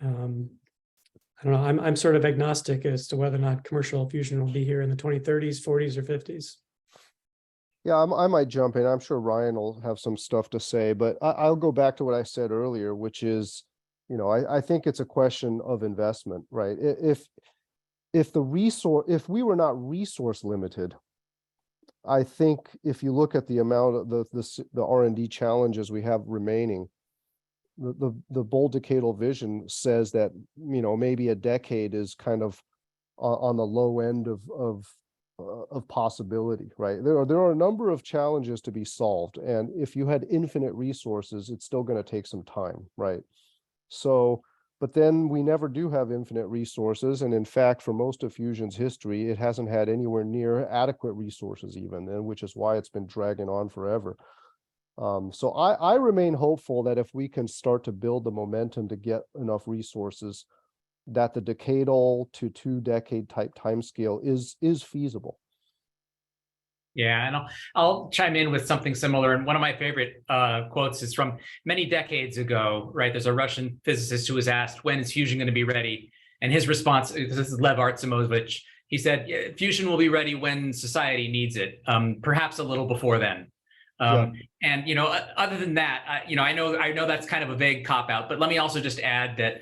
I don't know. I'm sort of agnostic as to whether or not commercial fusion will be here in the 2030s, 40s, or 50s. Yeah, I might jump in. I'm sure Ryan will have some stuff to say, but I'll go back to what I said earlier, which is, I think it's a question of investment, right? If we were not resource limited, I think if you look at the amount of the R&D challenges we have remaining, the bold decadal vision says that, maybe a decade is kind of on the low end of possibility, right? There are a number of challenges to be solved, and if you had infinite resources, it's still going to take some time, right? So, but then we never do have infinite resources, and in fact, for most of fusion's history, it hasn't had anywhere near adequate resources even, and which is why it's been dragging on forever. So I remain hopeful that if we can start to build the momentum to get enough resources, that the decadal to 2-decade type timescale is feasible. Yeah, and I'll chime in with something similar. And one of my favorite quotes is from many decades ago, right? There's a Russian physicist who was asked, when is fusion going to be ready? And his response, this is Lev Artsimovich, he said, yeah, fusion will be ready when society needs it, perhaps a little before then. And, other than that, I know that's kind of a vague cop-out, but let me also just add that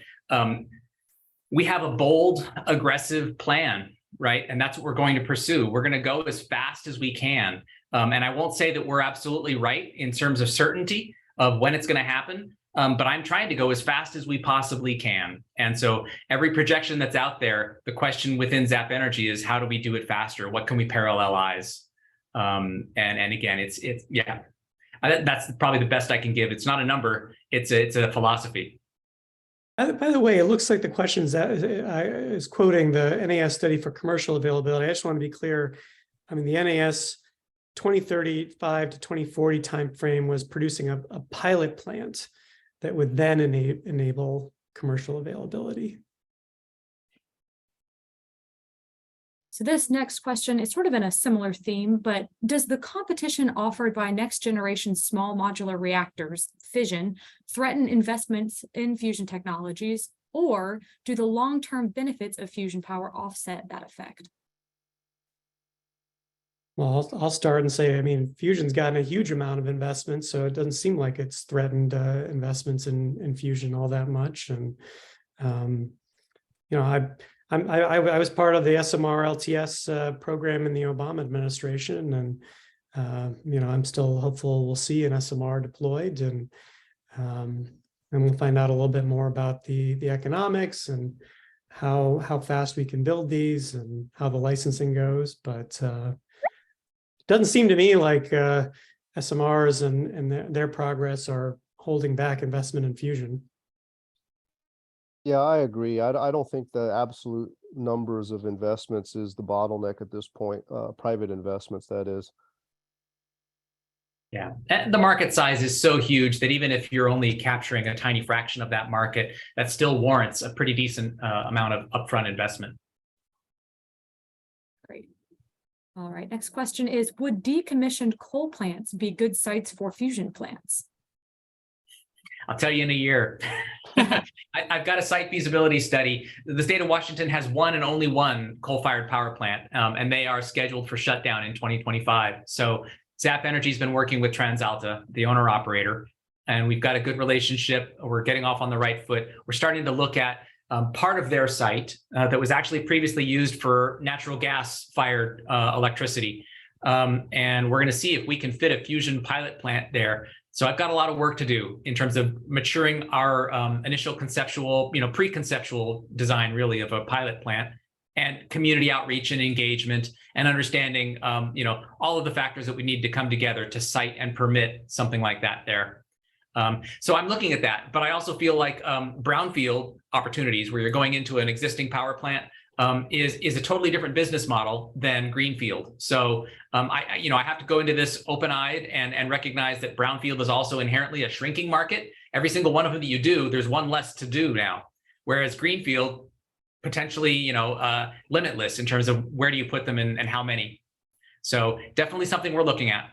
we have a bold, aggressive plan, right? And that's what we're going to pursue. We're going to go as fast as we can. And I won't say that we're absolutely right in terms of certainty of when it's going to happen, but I'm trying to go as fast as we possibly can. And so every projection that's out there, the question within Zap Energy is, how do we do it faster? What can we parallelize? And again, it's yeah, that's probably the best I can give. It's not a number, it's a philosophy. By the way, it looks like the question is quoting the NAS study for commercial availability. I just want to be clear. I mean, the NAS 2035 to 2040 timeframe was producing a pilot plant that would then enable commercial availability. So this next question is sort of in a similar theme, but does the competition offered by next generation small modular reactors, fission, threaten investments in fusion technologies, or do the long-term benefits of fusion power offset that effect? Well, I'll start and say, I mean, fusion's gotten a huge amount of investment, so it doesn't seem like it's threatened investments in fusion all that much. And I was part of the SMR LTS program in the Obama administration, and I'm still hopeful we'll see an SMR deployed, and we'll find out a little bit more about the economics and how fast we can build these and how the licensing goes. But it doesn't seem to me like SMRs and their progress are holding back investment in fusion. Yeah, I agree. I don't think the absolute numbers of investments is the bottleneck at this point, private investments, that is. Yeah, and the market size is so huge that even if you're only capturing a tiny fraction of that market, that still warrants a pretty decent amount of upfront investment. Great. All right, next question is, would decommissioned coal plants be good sites for fusion plants? I'll tell you in a year. I've got a site feasibility study. The state of Washington has one and only one coal-fired power plant, and they are scheduled for shutdown in 2025. So Zap Energy has been working with TransAlta, the owner-operator, and we've got a good relationship. We're getting off on the right foot. We're starting to look at part of their site that was actually previously used for natural gas fired electricity. And we're going to see if we can fit a fusion pilot plant there. So I've got a lot of work to do in terms of maturing our initial conceptual, pre-conceptual design really of a pilot plant, and community outreach and engagement, and understanding, all of the factors that we need to come together to site and permit something like that there. So I'm looking at that, but I also feel like brownfield opportunities where you're going into an existing power plant is a totally different business model than greenfield. So I have to go into this open-eyed and recognize that brownfield is also inherently a shrinking market. Every single one of them that you do, there's one less to do now, whereas greenfield potentially limitless in terms of where do you put them and how many. So definitely something we're looking at.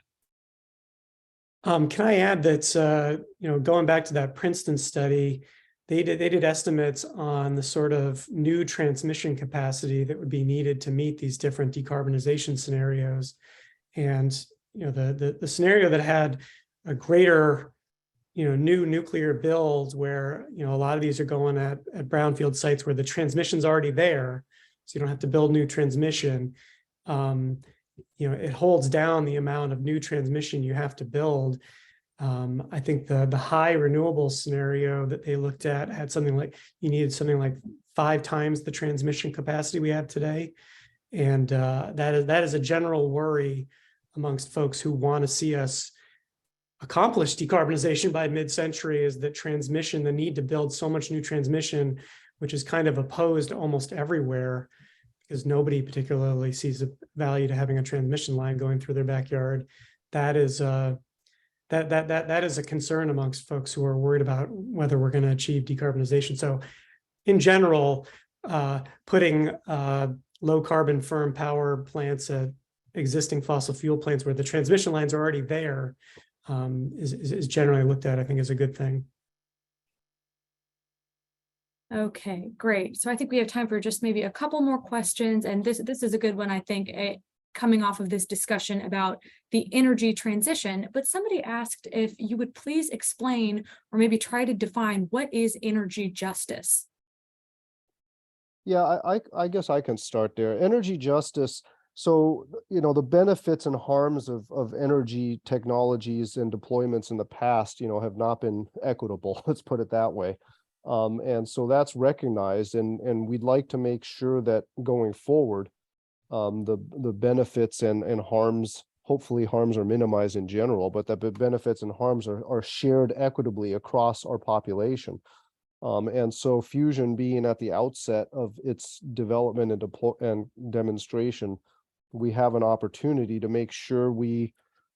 Can I add that, going back to that Princeton study, they did estimates on the sort of new transmission capacity that would be needed to meet these different decarbonization scenarios. And, the scenario that had a greater, new nuclear builds where, a lot of these are going at brownfield sites where the transmission's already there, so you don't have to build new transmission. It holds down the amount of new transmission you have to build. I think the high renewable scenario that they looked at had something like, you needed something like 5 times the transmission capacity we have today. And that is a general worry amongst folks who want to see us accomplish decarbonization by mid-century, is that transmission, the need to build so much new transmission, which is kind of opposed almost everywhere, because nobody particularly sees a value to having a transmission line going through their backyard. That is that is a concern amongst folks who are worried about whether we're going to achieve decarbonization. So in general, putting low carbon firm power plants at existing fossil fuel plants where the transmission lines are already there is generally looked at, I think, as a good thing. Okay, great. So I think we have time for just maybe a couple more questions. And this is a good one, I think, coming off of this discussion about the energy transition. But somebody asked if you would please explain or maybe try to define what is energy justice. Yeah, I guess I can start there. Energy justice. So, the benefits and harms of energy technologies and deployments in the past, have not been equitable. Let's put it that way. And so that's recognized, and we'd like to make sure that going forward, the benefits and harms, hopefully harms are minimized in general, but that the benefits and harms are shared equitably across our population. And so fusion being at the outset of its development and demonstration, we have an opportunity to make sure we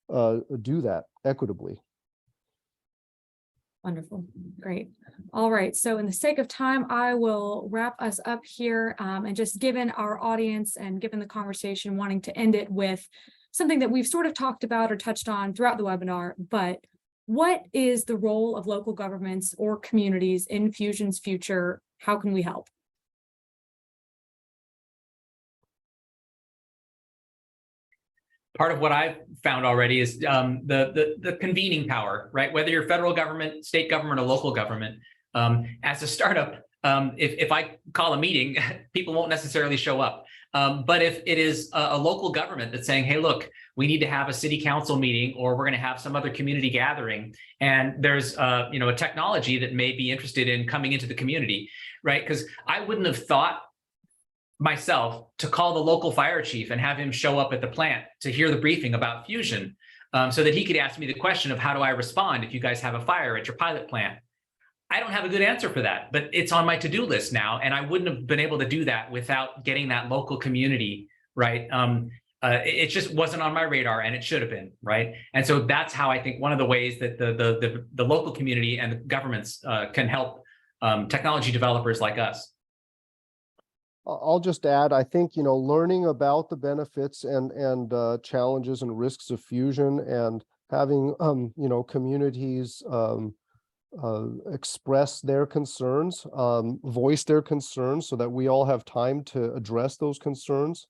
do that equitably. Wonderful. Great. All right. So in the sake of time, I will wrap us up here. And just given our audience and given the conversation, wanting to end it with something that we've sort of talked about or touched on throughout the webinar, but what is the role of local governments or communities in Fusion's future? How can we help? Part of what I've found already is the convening power, right? Whether you're federal government, state government, or local government, as a startup, if I call a meeting, people won't necessarily show up. But if it is a local government that's saying, hey, look, we need to have a city council meeting, or we're going to have some other community gathering, and there's a technology that may be interested in coming into the community, right? Because I wouldn't have thought myself to call the local fire chief and have him show up at the plant to hear the briefing about fusion, so that he could ask me the question of how do I respond if you guys have a fire at your pilot plant. I don't have a good answer for that, but it's on my to-do list now, and I wouldn't have been able to do that without getting that local community, right? It just wasn't on my radar, and it should have been, right? And so that's how I think one of the ways that the local community and the governments can help technology developers like us. I'll just add, I think, learning about the benefits and challenges and risks of fusion, and having, communities express their concerns, voice their concerns, so that we all have time to address those concerns,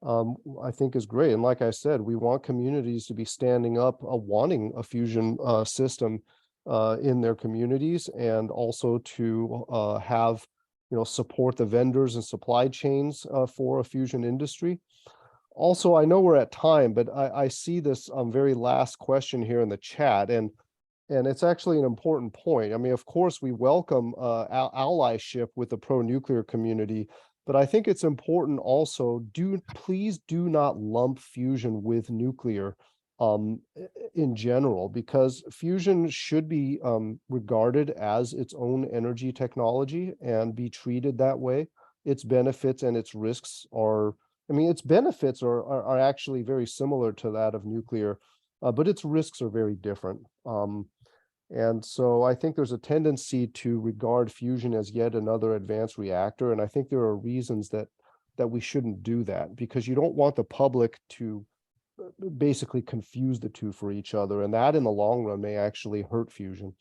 I think is great. And like I said, we want communities to be standing up, wanting a fusion system, in their communities, and also to have, support the vendors and supply chains for a fusion industry. Also, I know we're at time, but I see this very last question here in the chat, and it's actually an important point. I mean, of course, we welcome allyship with the pro-nuclear community, but I think it's important also, please do not lump fusion with nuclear in general, because fusion should be regarded as its own energy technology and be treated that way. Its benefits and its risks are, its benefits are actually very similar to that of nuclear, but its risks are very different. And so I think there's a tendency to regard fusion as yet another advanced reactor. And I think there are reasons that we shouldn't do that, because you don't want the public to basically confuse the two for each other. And that in the long run may actually hurt fusion.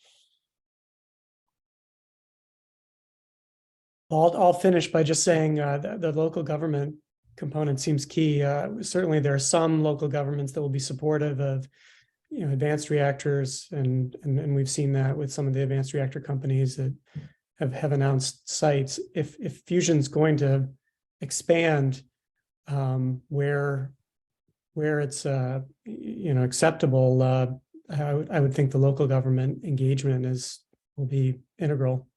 I'll finish by just saying the local government component seems key. Certainly there are some local governments that will be supportive of advanced reactors, and we've seen that with some of the advanced reactor companies that have announced sites. If fusion's going to expand where it's acceptable, I would think the local government engagement will be integral.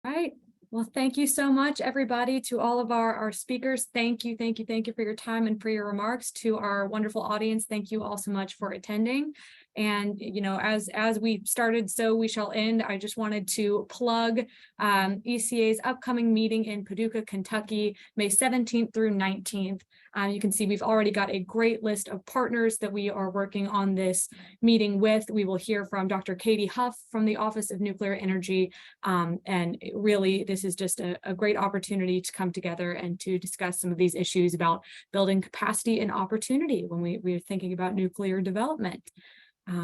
All right. Well, thank you so much, everybody. To all of our speakers, thank you for your time and for your remarks. To our wonderful audience, thank you all so much for attending. And, as we started, so we shall end. I just wanted to plug ECA's upcoming meeting in Paducah, Kentucky, May 17th through 19th. You can see we've already got a great list of partners that we are working on this meeting with. We will hear from Dr. Katie Huff from the Office of Nuclear Energy. And really, this is just a great opportunity to come together and to discuss some of these issues about building capacity and opportunity when we're thinking about nuclear development.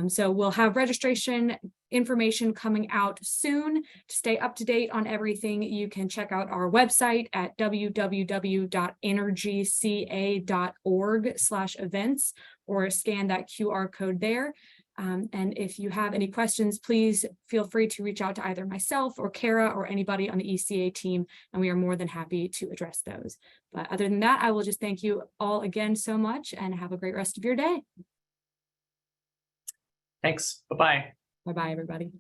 So we'll have registration information coming out soon. To stay up to date on everything, you can check out our website at www.energyca.org/events, or scan that QR code there. And if you have any questions, please feel free to reach out to either myself or Kara or anybody on the ECA team, and we are more than happy to address those. But other than that, I will just thank you all again so much, and have a great rest of your day. Thanks. Bye-bye. Bye-bye, everybody.